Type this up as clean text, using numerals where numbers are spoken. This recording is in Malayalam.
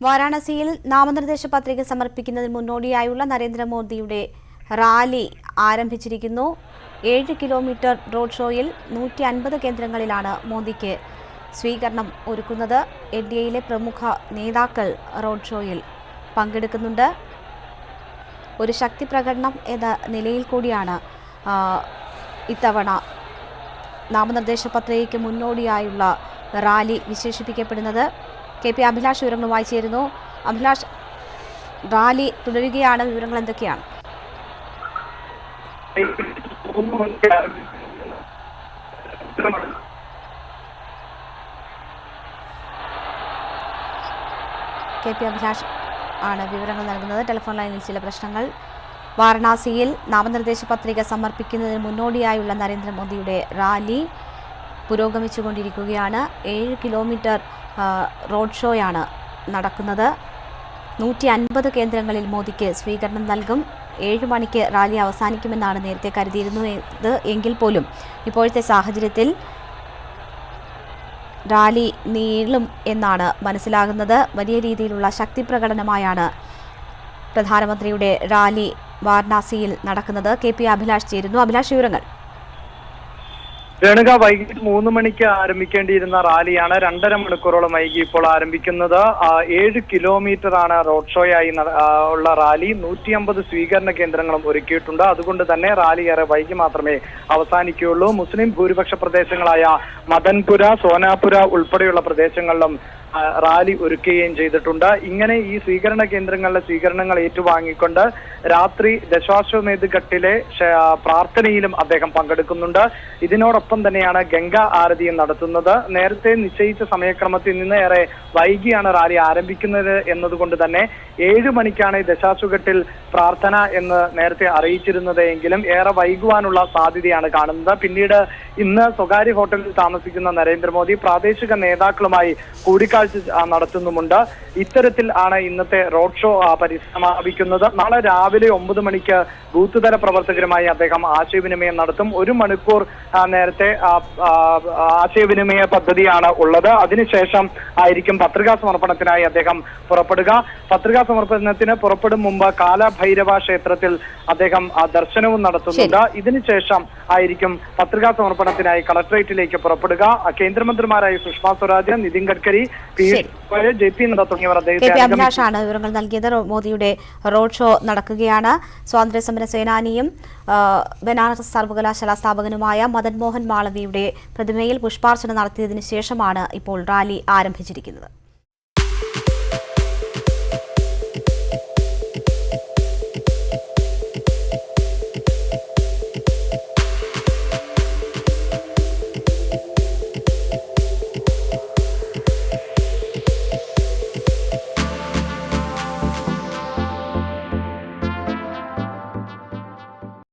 വാരാണസിയിൽ നാമനിർദ്ദേശ പത്രിക സമർപ്പിക്കുന്നതിന് മുന്നോടിയായുള്ള നരേന്ദ്രമോദിയുടെ റാലി ആരംഭിച്ചിരിക്കുന്നു. 7 കിലോമീറ്റർ റോഡ് ഷോയിൽ 150 കേന്ദ്രങ്ങളിലാണ് മോദിക്ക് സ്വീകരണം ഒരുക്കുന്നത്. എൻഡിഎയിലെ പ്രമുഖ നേതാക്കൾ റോഡ് ഷോയിൽ പങ്കെടുക്കുന്നുണ്ട്. ഒരു ശക്തി പ്രകടനം എന്ന നിലയിൽ കൂടിയാണ് ഇത്തവണ നാമനിർദ്ദേശ പത്രികയ്ക്ക് മുന്നോടിയായുള്ള റാലി വിശേഷിപ്പിക്കപ്പെടുന്നത്. കെ പി അഭിലാഷ് വിവരങ്ങളുമായി ചേരുന്നു. അഭിലാഷ്, റാലി തുടരുകയാണ്, വിവരങ്ങൾ എന്തൊക്കെയാണ്? കെ പി അഭിലാഷ് ആണ് വിവരങ്ങൾ നൽകുന്നത്. ടെലിഫോൺ ലൈനിൽ ചില പ്രശ്നങ്ങൾ. വാരണാസിയിൽ നാമനിർദ്ദേശ പത്രിക സമർപ്പിക്കുന്നതിന് മുന്നോടിയായുള്ള നരേന്ദ്രമോദിയുടെ റാലി പുരോഗമിച്ചുകൊണ്ടിരിക്കുകയാണ്. 7 കിലോമീറ്റർ റോഡ് ഷോയാണ് നടക്കുന്നത്. 150 കേന്ദ്രങ്ങളിൽ മോദിക്ക് സ്വീകരണം നൽകും. 7 മണിക്ക് റാലി അവസാനിക്കുമെന്നാണ് നേരത്തെ കരുതിയിരുന്നത്. എങ്കിൽ പോലും ഇപ്പോഴത്തെ സാഹചര്യത്തിൽ റാലി നീളും എന്നാണ് മനസ്സിലാകുന്നത്. വലിയ രീതിയിലുള്ള ശക്തി പ്രകടനമായാണ് പ്രധാനമന്ത്രിയുടെ റാലി വാരണാസിയിൽ നടക്കുന്നത്. കെ പി അഭിലാഷ് ചേരുന്നു. അഭിലാഷ്, വിവരങ്ങൾ. രേണുക, വൈകിട്ട് 3 മണിക്ക് ആരംഭിക്കേണ്ടിയിരുന്ന റാലിയാണ് 2.5 മണിക്കൂറോളം വൈകി ഇപ്പോൾ ആരംഭിക്കുന്നത്. 7 കിലോമീറ്റർ ആണ് റോഡ് ഷോയായി ഉള്ള റാലി. 150 സ്വീകരണ കേന്ദ്രങ്ങളും ഒരുക്കിയിട്ടുണ്ട്. അതുകൊണ്ട് തന്നെ റാലി ഏറെ വൈകി മാത്രമേ അവസാനിക്കുകയുള്ളൂ. മുസ്ലിം ഭൂരിപക്ഷ പ്രദേശങ്ങളായ മദൻപുര, സോനാപുര ഉൾപ്പെടെയുള്ള പ്രദേശങ്ങളിലും റാലി ഒരുക്കുകയും ചെയ്തിട്ടുണ്ട്. ഇങ്ങനെ ഈ സ്വീകരണ കേന്ദ്രങ്ങളിലെ സ്വീകരണങ്ങൾ ഏറ്റുവാങ്ങിക്കൊണ്ട് രാത്രി ദശാശ്വമേധ് ഘട്ടിലെ പ്രാർത്ഥനയിലും അദ്ദേഹം പങ്കെടുക്കുന്നുണ്ട്. ഇതിനോടൊപ്പം തന്നെയാണ് ഗംഗാ ആരതിയും നടത്തുന്നത്. നേരത്തെ നിശ്ചയിച്ച സമയക്രമത്തിൽ നിന്ന് ഏറെ വൈകിയാണ് റാലി ആരംഭിക്കുന്നത് എന്നതുകൊണ്ട് തന്നെ 7 മണിക്കാണ് ദശാശ്വഘട്ടിൽ പ്രാർത്ഥന എന്ന് നേരത്തെ അറിയിച്ചിരുന്നത് എങ്കിലും ഏറെ വൈകുവാനുള്ള സാധ്യതയാണ് കാണുന്നത്. പിന്നീട് ഇന്ന് സ്വകാര്യ ഹോട്ടലിൽ താമസിക്കുന്ന നരേന്ദ്രമോദി പ്രാദേശിക നേതാക്കളുമായി കൂടിക്കാഴ്ച നടത്തുന്നുമുണ്ട്. ഇത്തരത്തിൽ ആണ് ഇന്നത്തെ റോഡ് ഷോ പരിസമാപിക്കുന്നത്. നാളെ രാവിലെ 9 മണിക്ക് ബൂത്ത് തല പ്രവർത്തകരുമായി അദ്ദേഹം ആശയവിനിമയം നടത്തും. 1 മണിക്കൂർ നേരത്തെ ആശയവിനിമയ പദ്ധതിയാണ് ഉള്ളത്. അതിനുശേഷം ആയിരിക്കും പത്രികാ സമർപ്പണത്തിനായി അദ്ദേഹം പുറപ്പെടുക. പത്രികാ സമർപ്പണത്തിന് പുറപ്പെടും മുമ്പ് കാലഭൈരവ ക്ഷേത്രത്തിൽ അദ്ദേഹം ദർശനവും നടത്തുന്നുണ്ട്. ഇതിനുശേഷം ആയിരിക്കും പത്രികാ സമർപ്പണത്തിനായി കളക്ടറേറ്റിലേക്ക് പുറപ്പെടുക. കേന്ദ്രമന്ത്രിമാരായ സുഷമ സ്വരാജ്, നിതിൻ ഗഡ്കരി, JP നദ്ദ തുടങ്ങിയവർ അഭിലാഷാണ് വിവരങ്ങൾ നൽകിയത്. മോദിയുടെ റോഡ് ഷോ നടക്കുകയാണ്. സ്വാതന്ത്ര്യ സമര സേനാനിയും ബനാറസ് സർവകലാശാല സ്ഥാപകനുമായ മദൻ മോഹൻ മാളവിയുടെ പ്രതിമയിൽ പുഷ്പാർച്ചന നടത്തിയതിനു ശേഷമാണ് ഇപ്പോൾ റാലി ആരംഭിച്ചിരിക്കുന്നത്.